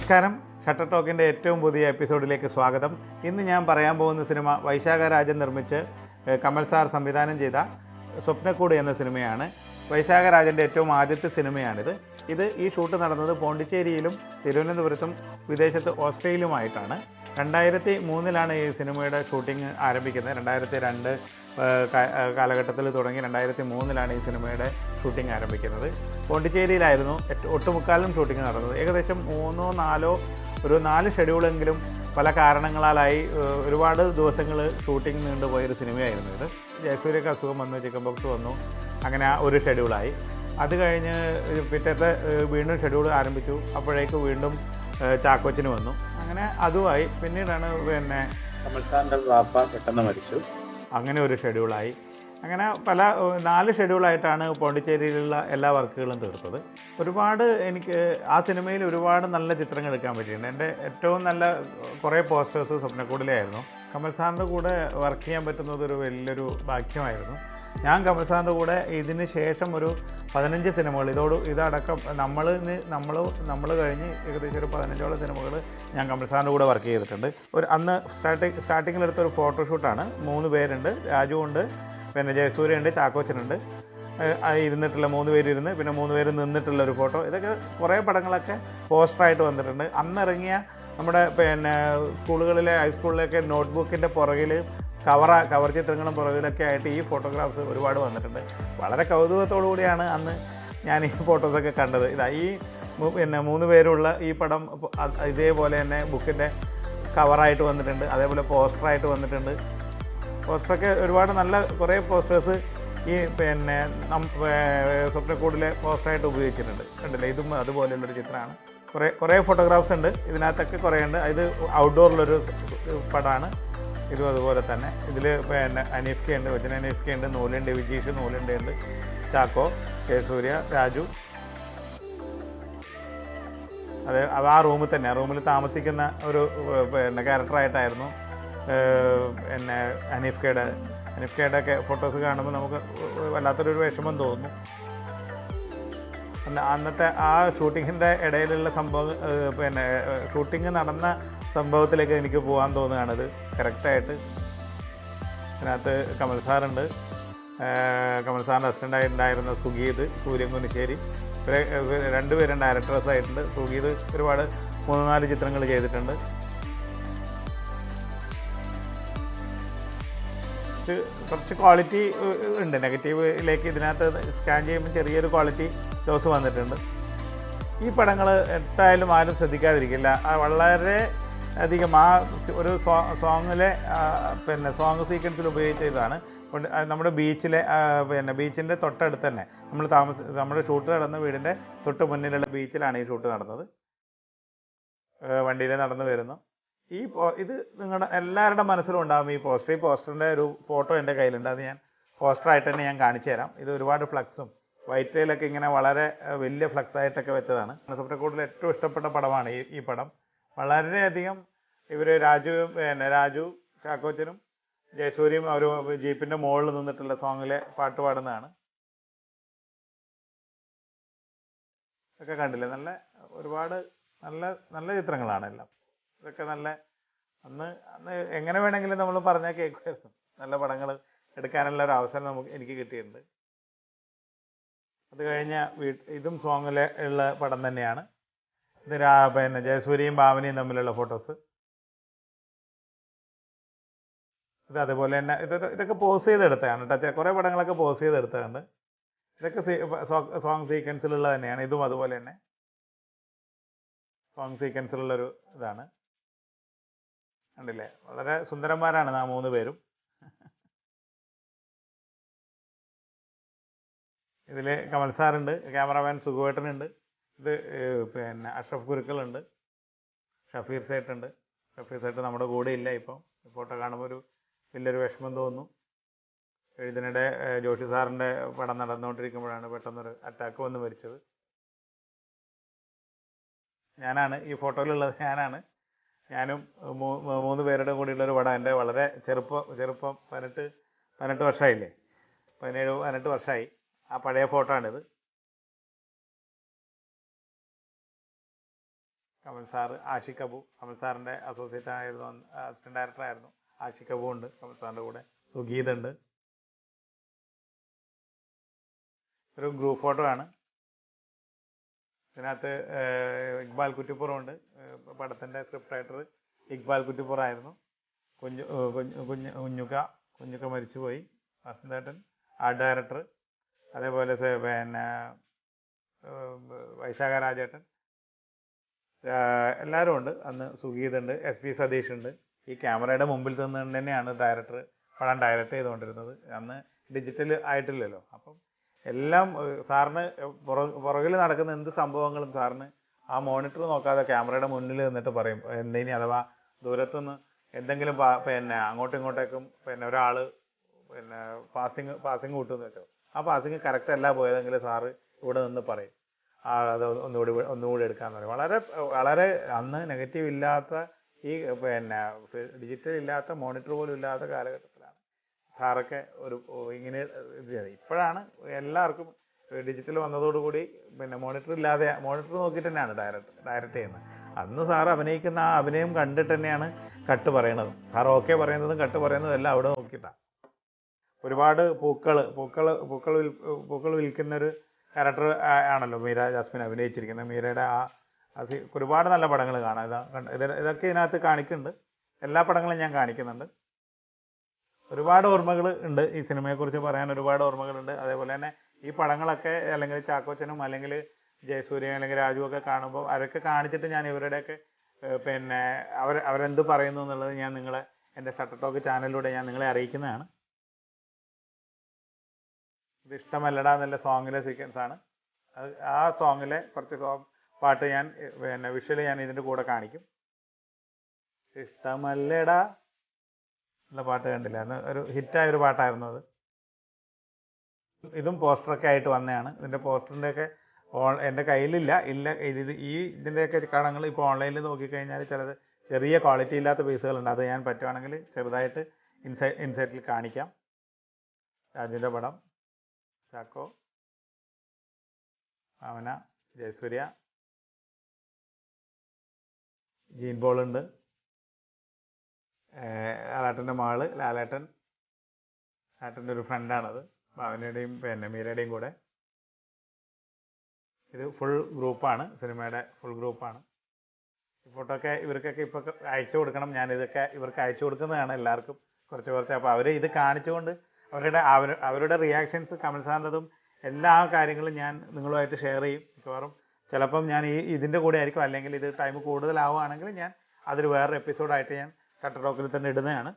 നമസ്കാരം. ഷട്ടർ ടോക്കിൻ്റെ ഏറ്റവും പുതിയ എപ്പിസോഡിലേക്ക് സ്വാഗതം. ഇന്ന് ഞാൻ പറയാൻ പോകുന്ന സിനിമ വൈശാഖരാജൻ നിർമ്മിച്ച് കമൽ സാർ സംവിധാനം ചെയ്ത സ്വപ്നക്കൂട് എന്ന സിനിമയാണ്. വൈശാഖരാജൻ്റെ ഏറ്റവും ആദ്യത്തെ സിനിമയാണിത്. ഈ ഷൂട്ട് നടന്നത് പോണ്ടിച്ചേരിയിലും തിരുവനന്തപുരത്തും വിദേശത്ത് ഓസ്ട്രേലിയയിലുമായിട്ടാണ്. 2003 ഈ സിനിമയുടെ ഷൂട്ടിംഗ് ആരംഭിക്കുന്നത്. 2002 കാലഘട്ടത്തിൽ തുടങ്ങി 2003 ഈ സിനിമയുടെ ഷൂട്ടിംഗ് ആരംഭിക്കുന്നത്. പോണ്ടിച്ചേരിയിലായിരുന്നു ഒട്ടുമുക്കാലും ഷൂട്ടിംഗ് നടന്നത്. ഏകദേശം 4 ഷെഡ്യൂളെങ്കിലും പല കാരണങ്ങളാലായി ഒരുപാട് ദിവസങ്ങൾ ഷൂട്ടിംഗ് നീണ്ടുപോയൊരു സിനിമയായിരുന്നു ഇത്. ജയസൂര്യക്ക് അസുഖം വന്നു, ചിക്കൻ ബോക്സ് വന്നു, അങ്ങനെ ഒരു ഷെഡ്യൂളായി. അത് കഴിഞ്ഞ് പിറ്റത്തെ വീണ്ടും ഷെഡ്യൂൾ ആരംഭിച്ചു. അപ്പോഴേക്ക് വീണ്ടും ചാക്കോച്ചിന് വന്നു. അങ്ങനെ അതുമായി പിന്നീടാണ് കമൽ സാറിൻ്റെ വാപ്പ പെട്ടെന്ന് മരിച്ചു. അങ്ങനെ ഒരു ഷെഡ്യൂളായി. അങ്ങനെ 4 ഷെഡ്യൂളായിട്ടാണ് പോണ്ടിച്ചേരിയിലുള്ള എല്ലാ വർക്കുകളും തീർത്തത്. എനിക്ക് ആ സിനിമയിൽ ഒരുപാട് നല്ല ചിത്രങ്ങൾ എടുക്കാൻ പറ്റിയിട്ടുണ്ട്. എൻ്റെ ഏറ്റവും നല്ല കുറേ പോസ്റ്റേഴ്സ് സ്വപ്നക്കൂടിലായിരുന്നു. കമൽ സാറിൻ്റെ കൂടെ വർക്ക് ചെയ്യാൻ പറ്റുന്നത് ഒരു വലിയൊരു ഭാഗ്യമായിരുന്നു. ഞാൻ കമൽ സാറിൻ്റെ കൂടെ ഇതിന് ശേഷം ഒരു 15 സിനിമകൾ ഇതടക്കം നമ്മൾ കഴിഞ്ഞ് ഏകദേശം ഒരു 15ഓളം സിനിമകൾ ഞാൻ കമൽ സാറിൻ്റെ കൂടെ വർക്ക് ചെയ്തിട്ടുണ്ട്. അന്ന് സ്റ്റാർട്ടിങ്ങിലെടുത്തൊരു ഫോട്ടോഷൂട്ടാണ്. 3 പേരുണ്ട്. രാജു ഉണ്ട്, ജയസൂര്യയുണ്ട്, ചാക്കോച്ചനുണ്ട്. ഇരുന്നിട്ടുള്ള 3 പേരിരുന്ന്, പിന്നെ 3 പേര് നിന്നിട്ടുള്ളൊരു ഫോട്ടോ. ഇതൊക്കെ കുറേ പടങ്ങളൊക്കെ പോസ്റ്ററായിട്ട് വന്നിട്ടുണ്ട്. അന്നിറങ്ങിയ നമ്മുടെ സ്കൂളുകളിലെ ഹൈസ്കൂളിലൊക്കെ നോട്ട്ബുക്കിൻ്റെ പുറകിൽ കവർ ചിത്രങ്ങളും പുറകിലൊക്കെ ആയിട്ട് ഈ ഫോട്ടോഗ്രാഫ്സ് ഒരുപാട് വന്നിട്ടുണ്ട്. വളരെ കൗതുകത്തോടു കൂടിയാണ് അന്ന് ഞാൻ ഈ ഫോട്ടോസൊക്കെ കണ്ടത്. ഈ 3 പേരുള്ള ഈ പടം ഇതേപോലെ തന്നെ ബുക്കിൻ്റെ കവറായിട്ട് വന്നിട്ടുണ്ട്. അതേപോലെ പോസ്റ്ററായിട്ട് വന്നിട്ടുണ്ട്. പോസ്റ്ററൊക്കെ ഒരുപാട് നല്ല കുറേ പോസ്റ്റേഴ്സ് ഈ സ്വപ്നക്കൂടിലെ പോസ്റ്ററായിട്ട് ഉപയോഗിച്ചിട്ടുണ്ട്. കണ്ടില്ലേ, ഇതും അതുപോലെയുള്ളൊരു ചിത്രമാണ്. കുറേ ഫോട്ടോഗ്രാഫ്സ് ഉണ്ട് ഇതിനകത്തൊക്കെ. കുറേ ഉണ്ട്. ഇത് ഔട്ട്ഡോറിലൊരു പടമാണ്. ഇതും അതുപോലെ തന്നെ. ഇതിൽ അനീഫ് കെ ഉണ്ട്, വചന അനീഫ് കെ ഉണ്ട്, നൂലുണ്ട്, വിജീഷ് നൂലുണ്ട് ഉണ്ട്, ചാക്കോ, ജയസൂര്യ, രാജു. അത് ആ റൂമിൽ തന്നെ, ആ റൂമിൽ താമസിക്കുന്ന ഒരു ക്യാരക്ടറായിട്ടായിരുന്നു അനീഫ് കെയുടെ ഒക്കെ ഫോട്ടോസ് കാണുമ്പോൾ നമുക്ക് വല്ലാത്തൊരു വിഷമം തോന്നുന്നു. അന്നത്തെ ആ ഷൂട്ടിങ്ങിൻ്റെ ഇടയിലുള്ള ഷൂട്ടിങ് നടന്ന സംഭവത്തിലേക്ക് എനിക്ക് പോകാൻ തോന്നുകയാണിത് കറക്റ്റായിട്ട്. ഇതിനകത്ത് കമൽ സാറുണ്ട്, കമൽ സാറിൻ്റെ അസിസ്റ്റൻ്റായിട്ടുണ്ടായിരുന്ന സുഗീത്, സൂര്യൻ കുനിശ്ശേരി, 2 പേരും ഡയറക്ടേഴ്സായിട്ടുണ്ട്. സുഗീത് ഒരുപാട് 3-4 ചിത്രങ്ങൾ ചെയ്തിട്ടുണ്ട്. കുറച്ച് ക്വാളിറ്റി ഉണ്ട്. നെഗറ്റീവിലേക്ക് ഇതിനകത്ത് സ്കാൻ ചെയ്യുമ്പോൾ ചെറിയൊരു ക്വാളിറ്റി ലോസ് വന്നിട്ടുണ്ട്. ഈ പടങ്ങൾ എന്തായാലും ആരും ശ്രദ്ധിക്കാതിരിക്കില്ല. വളരെ അധികം ഒരു സോങ്ങിലെ സോങ് സീക്വൻസിൽ ഉപയോഗിച്ചതാണ്. നമ്മുടെ ബീച്ചിൻ്റെ തൊട്ടടുത്ത് തന്നെ നമ്മുടെ ഷൂട്ട് നടന്ന വീടിൻ്റെ തൊട്ട് മുന്നിലുള്ള ബീച്ചിലാണ് ഈ ഷൂട്ട് നടന്നത്. വണ്ടിയിൽ നടന്നു വരുന്നു. ഇത് നിങ്ങളുടെ എല്ലാവരുടെ മനസ്സിലും ഉണ്ടാകും ഈ പോസ്റ്റർ. ഈ പോസ്റ്ററിൻ്റെ ഒരു ഫോട്ടോ എൻ്റെ കയ്യിലുണ്ട്. അത് ഞാൻ പോസ്റ്ററായിട്ട് തന്നെ ഞാൻ കാണിച്ചു തരാം. ഇത് ഒരുപാട് ഫ്ലക്സും വൈറ്റിലൊക്കെ ഇങ്ങനെ വളരെ വലിയ ഫ്ലക്സായിട്ടൊക്കെ വെച്ചതാണ്. സ്വപ്നക്കൂടിൽ ഏറ്റവും ഇഷ്ടപ്പെട്ട പടമാണ് ഈ പടം. വളരെയധികം ഇവർ രാജു, ചാക്കോച്ചനും ജയസൂര്യയും ഒരു ജീപ്പിൻ്റെ മുകളിൽ നിന്നിട്ടുള്ള സോങ്ങിലെ പാട്ട് പാടുന്നതാണ്. ഒക്കെ കണ്ടില്ലേ, ഒരുപാട് നല്ല ചിത്രങ്ങളാണ് എല്ലാം. ഇതൊക്കെ അന്ന് എങ്ങനെ വേണമെങ്കിലും നമ്മൾ പറഞ്ഞാൽ കേൾക്കുമായിരുന്നു. നല്ല പടങ്ങൾ എടുക്കാനുള്ള ഒരു അവസരം എനിക്ക് കിട്ടിയിട്ടുണ്ട്. അത് കഴിഞ്ഞ ഇതും സോങ്ങിലെ ഉള്ള പടം തന്നെയാണ്. ഇത് ജയസൂര്യയും ഭാവനയും തമ്മിലുള്ള ഫോട്ടോസ്. ഇത് അതുപോലെ തന്നെ ഇതൊക്കെ പോസ് ചെയ്തെടുത്തതാണ്. കുറേ പടങ്ങളൊക്കെ പോസ് ചെയ്തെടുത്തതുണ്ട്. ഇതൊക്കെ സോങ് സീക്വൻസിലുള്ള തന്നെയാണ്. ഇതും അതുപോലെ തന്നെ സോങ് സീക്വൻസിലുള്ളൊരു ഇതാണ്. കണ്ടില്ലേ, വളരെ സുന്ദരന്മാരാണ് ആ 3 പേരും. ഇതിൽ കമൽ സാറുണ്ട്, ക്യാമറാമാൻ സുഖുവേട്ടനുണ്ട്, ഇത് അഷ്റഫ് ഗുരുക്കളുണ്ട്, ഷഫീർ സേട്ടുണ്ട്. ഷഫീർ സേട്ട് നമ്മുടെ കൂടെ ഇല്ല ഇപ്പം. ഫോട്ടോ കാണുമ്പോൾ വലിയൊരു വിഷമം തോന്നുന്നു. ഇതിനിടെ ജോഷി സാറിൻ്റെ പടം നടന്നുകൊണ്ടിരിക്കുമ്പോഴാണ് പെട്ടെന്നൊരു അറ്റാക്ക് വന്ന് മരിച്ചത്. ഞാനാണ് ഈ ഫോട്ടോയിലുള്ളത്. ഞാനും 3 പേരുടെ കൂടിയുള്ളൊരു പടം. എൻ്റെ വളരെ ചെറുപ്പം 18 വർഷമായില്ലേ, 17-18 വർഷമായി. ആ പഴയ ഫോട്ടോ ആണിത്. കമൽ സാറ്, ആഷിഖ് അബു, കമൽ സാറിൻ്റെ അസോസിയേറ്റ് ആയിരുന്നു, അസിസ്റ്റൻറ്റ് ഡയറക്ടറായിരുന്നു ആഷിഖ് അബു ഉണ്ട് കമൽ സാറിൻ്റെ കൂടെ, സുഗീത് ഉണ്ട്. ഒരു ഗ്രൂപ്പ് ഫോട്ടോ ആണ്. ഇതിനകത്ത് ഇക്ബാൽ കുറ്റിപ്പുറമുണ്ട്. പടത്തിൻ്റെ സ്ക്രിപ്റ്റ് റൈറ്റർ ഇക്ബാൽ കുറ്റിപ്പുറമായിരുന്നു. കുഞ്ഞുക്ക മരിച്ചുപോയി. വസന്തേട്ടൻ ആർട്ട് ഡയറക്ടർ, അതേപോലെ പിന്നെ വൈശാഖ രാജേട്ടൻ, എല്ലാവരും ഉണ്ട്. അന്ന് സുഗീതുണ്ട്, SP സതീഷ് ഉണ്ട്. ഈ ക്യാമറയുടെ മുമ്പിൽ നിന്നുകൊണ്ട് തന്നെയാണ് പടം ഡയറക്റ്റ് ചെയ്തുകൊണ്ടിരുന്നത്. അന്ന് ഡിജിറ്റൽ ആയിട്ടില്ലല്ലോ. അപ്പം എല്ലാം സാറിന് പുറകിൽ നടക്കുന്ന എന്ത് സംഭവങ്ങളും സാറിന് ആ മോണിറ്റർ നോക്കാതെ ക്യാമറയുടെ മുന്നിൽ നിന്നിട്ട് പറയും. എന്തെങ്കിലും അഥവാ ദൂരത്തുനിന്ന് എന്തെങ്കിലും പിന്നെ അങ്ങോട്ടും ഇങ്ങോട്ടേക്കും പിന്നെ ഒരാൾ പിന്നെ പാസിങ് കൂട്ടുമെന്ന് വെച്ചോ, ആ പാസിങ് കറക്റ്റ് അല്ല പോയതെങ്കിൽ സാറ് ഇവിടെ നിന്ന് പറയും, അത് ഒന്നുകൂടി എടുക്കാമെന്ന് പറയും. വളരെ വളരെ അന്ന് നെഗറ്റീവ് ഇല്ലാത്ത ഈ പിന്നെ ഡിജിറ്റൽ ഇല്ലാത്ത മോണിറ്റർ പോലും ഇല്ലാത്ത കാലഘട്ടത്തിലാണ് സാറൊക്കെ ഇങ്ങനെ ഇത് ചെയ്തത്. ഇപ്പോഴാണ് എല്ലാവർക്കും ഡിജിറ്റൽ വന്നതോടുകൂടി പിന്നെ മോണിറ്റർ നോക്കിയിട്ട് തന്നെയാണ് ഡയറക്റ്റ് ചെയ്യുന്നത്. അന്ന് സാർ അഭിനയിക്കുന്ന ആ അഭിനയം കണ്ടിട്ട് തന്നെയാണ് കട്ട് പറയണത്. സാർ ഓക്കെ പറയുന്നതും കട്ട് പറയുന്നതും എല്ലാം അവിടെ നോക്കിയിട്ടാണ്. ഒരുപാട് പൂക്കൾ വിൽക്കുന്നൊരു ക്യാരക്ടർ ആണല്ലോ മീര ജാസ്മിൻ അഭിനയിച്ചിരിക്കുന്നത്. മീരയുടെ ഒരുപാട് നല്ല പടങ്ങൾ കാണാം. ഇതൊക്കെ ഇതിനകത്ത് കാണിക്കുന്നുണ്ട്. എല്ലാ പടങ്ങളും ഞാൻ കാണിക്കുന്നുണ്ട്. ഒരുപാട് ഓർമ്മകൾ ഉണ്ട് ഈ സിനിമയെക്കുറിച്ച് പറയാൻ, ഒരുപാട് ഓർമ്മകളുണ്ട്. അതേപോലെ തന്നെ ഈ പടങ്ങളൊക്കെ അല്ലെങ്കിൽ ചാക്കോച്ചനും അല്ലെങ്കിൽ ജയസൂര്യ അല്ലെങ്കിൽ രാജുവൊക്കെ കാണുമ്പോൾ അവരൊക്കെ കാണിച്ചിട്ട് ഞാൻ ഇവരുടെയൊക്കെ പിന്നെ അവരെന്ത് പറയുന്നു എന്നുള്ളത് ഞാൻ എൻ്റെ ഷട്ടർ ടോക്ക് ചാനലിലൂടെ ഞാൻ നിങ്ങളെ അറിയിക്കുന്നതാണ്. ഇത് ഇഷ്ടമല്ലടാ എന്നുള്ള സോങ്ങിലെ സീക്വൻസ് ആണ്. ആ സോങ്ങിലെ കുറച്ച് പാട്ട് ഞാൻ പിന്നെ വിഷ്വൽ ഞാൻ ഇതിൻ്റെ കൂടെ കാണിക്കും. ഇഷ്ടമല്ലടാ എന്നുള്ള പാട്ട് കണ്ടില്ല, അന്ന് ഒരു ഹിറ്റായൊരു പാട്ടായിരുന്നു അത്. ഇതും പോസ്റ്ററൊക്കെ ആയിട്ട് വന്നതാണ്. ഇതിൻ്റെ പോസ്റ്ററിൻ്റെയൊക്കെ എൻ്റെ കയ്യിലില്ല. ഇതിൻ്റെയൊക്കെ കടങ്ങൾ ഇപ്പോൾ ഓൺലൈനിൽ നോക്കിക്കഴിഞ്ഞാൽ ചിലത് ചെറിയ ക്വാളിറ്റി ഇല്ലാത്ത പീസുകളുണ്ട്. അത് ഞാൻ പറ്റുവാണെങ്കിൽ ചെറുതായിട്ട് ഇൻസൈറ്റിൽ കാണിക്കാം. രാജുവിൻ്റെ പടം, ചാക്കോ, ഭാവന, ജയസൂര്യ, ജീൻ പോളുണ്ട്, ലാലേട്ടൻ്റെ മകള്, ലാലേട്ടൻ്റെ ഒരു ഫ്രണ്ടാണത്, ഭാവനയുടെയും പിന്നെ മീരയുടെയും കൂടെ. ഇത് ഫുൾ ഗ്രൂപ്പാണ്, സിനിമയുടെ ഫുൾ ഗ്രൂപ്പാണ്. ഈ ഫോട്ടോ ഒക്കെ ഇവർക്കൊക്കെ ഇപ്പോൾ അയച്ചു കൊടുക്കണം. ഞാനിതൊക്കെ ഇവർക്ക് അയച്ചു കൊടുക്കുന്നതാണ് എല്ലാവർക്കും കുറച്ച്. അപ്പോൾ അവർ ഇത് കാണിച്ചുകൊണ്ട് അവരുടെ റിയാക്ഷൻസ്, കമൽ സാറിൻ്റെതും എല്ലാ കാര്യങ്ങളും ഞാൻ നിങ്ങളുമായിട്ട് ഷെയർ ചെയ്യും. മിക്കവാറും ചിലപ്പം ഞാൻ ഇതിൻ്റെ കൂടെ ആയിരിക്കും, അല്ലെങ്കിൽ ഇത് ടൈം കൂടുതലാവുകയാണെങ്കിൽ ഞാൻ അതൊരു വേറൊരു എപ്പിസോഡായിട്ട് ഞാൻ ഷട്ടർ ടോക്കിൽ തന്നെ ഇടുന്നതാണ്.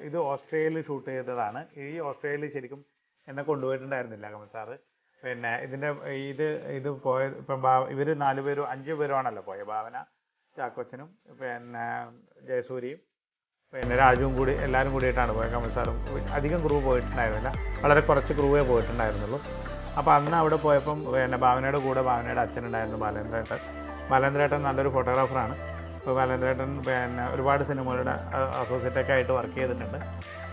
ഇത് ഓസ്ട്രേലിയയിൽ ഷൂട്ട് ചെയ്തതാണ്. ഈ ഓസ്ട്രേലിയയിൽ ശരിക്കും എന്നെ കൊണ്ടുപോയിട്ടുണ്ടായിരുന്നില്ല കമൽ സാറ്. പിന്നെ ഇത് പോയത് ഇപ്പം ഇവർ 5 പേരുമാണല്ലോ പോയത്. ഭാവന, ചാക്കോച്ചനും പിന്നെ ജയസൂര്യയും പിന്നെ രാജുവും കൂടി എല്ലാവരും കൂടിയിട്ടാണ് പോയത്. കമൽ സാറും അധികം ക്രൂ പോയിട്ടുണ്ടായിരുന്നില്ല, വളരെ കുറച്ച് ക്രൂവേ പോയിട്ടുണ്ടായിരുന്നുള്ളൂ. അപ്പോൾ അന്ന് അവിടെ പോയപ്പം പിന്നെ ഭാവനയുടെ കൂടെ ഭാവനയുടെ അച്ഛനുണ്ടായിരുന്നു ബാലേന്ദ്രേട്ടൻ നല്ലൊരു ഫോട്ടോഗ്രാഫറാണ്. അപ്പോൾ ബാലേന്ദ്രേട്ടൻ പിന്നെ ഒരുപാട് സിനിമകളുടെ അസോസിയേറ്റൊക്കെ ആയിട്ട് വർക്ക് ചെയ്തിട്ടുണ്ട്.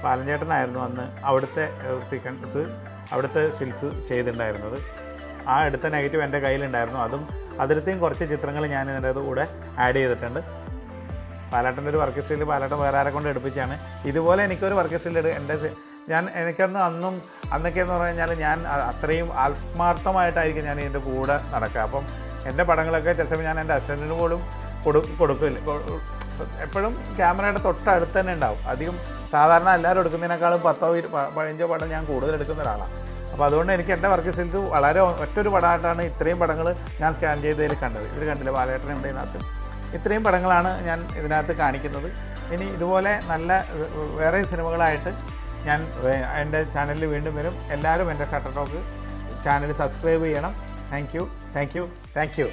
ബാലൻചേട്ടനായിരുന്നു അന്ന് അവിടുത്തെ അവിടുത്തെ സ്റ്റിൽസ് ചെയ്തിട്ടുണ്ടായിരുന്നത്. ആ എടുത്ത നെഗറ്റീവ് എൻ്റെ കയ്യിലുണ്ടായിരുന്നു. അതിലത്തെയും കുറച്ച് ചിത്രങ്ങൾ ഞാൻ ഇതിൻ്റെ കൂടെ ആഡ് ചെയ്തിട്ടുണ്ട്. ബാലേട്ടൻ്റെ ഒരു വർക്ക് സ്റ്റൈൽ ബാലേട്ടൻ വേറെ ആരെ കൊണ്ട് എടുപ്പിച്ചാണ്. ഇതുപോലെ എനിക്കൊരു വർക്ക് സ്റ്റൈൽ അന്നൊക്കെയെന്ന് പറഞ്ഞു കഴിഞ്ഞാൽ ഞാൻ അത്രയും ആത്മാർത്ഥമായിട്ടായിരിക്കും ഞാൻ ഇതിൻ്റെ കൂടെ നടക്കുക. അപ്പം എൻ്റെ പടങ്ങളൊക്കെ ചിലപ്പോൾ ഞാൻ എൻ്റെ അസിസ്റ്റൻറ്റിന് പോലും കൊടുക്കില്ല. എപ്പോഴും ക്യാമറയുടെ തൊട്ടടുത്ത് തന്നെ ഉണ്ടാവും. അധികം സാധാരണ എല്ലാവരും എടുക്കുന്നതിനേക്കാളും 10-15 പടം ഞാൻ കൂടുതൽ എടുക്കുന്ന ഒരാളാണ്. അപ്പോൾ അതുകൊണ്ട് എനിക്ക് എൻ്റെ വർക്ക് സ്റ്റൈൽസ് വളരെ ഒറ്റൊരു പടമായിട്ടാണ് ഇത്രയും പടങ്ങൾ ഞാൻ സ്കാൻ ചെയ്തതിൽ കണ്ടത്. ഇതിൽ കണ്ടില്ല, ബാലേട്ടനുണ്ട് ഇതിനകത്ത്. ഇത്രയും പടങ്ങളാണ് ഞാൻ ഇതിനകത്ത് കാണിക്കുന്നത്. ഇനി ഇതുപോലെ നല്ല വേറെ സിനിമകളായിട്ട് ഞാൻ എൻ്റെ ചാനലിൽ വീണ്ടും വരും. എല്ലാവരും എൻ്റെ ഷട്ടർ ടോക്ക് ചാനൽ സബ്സ്ക്രൈബ് ചെയ്യണം. Thank you.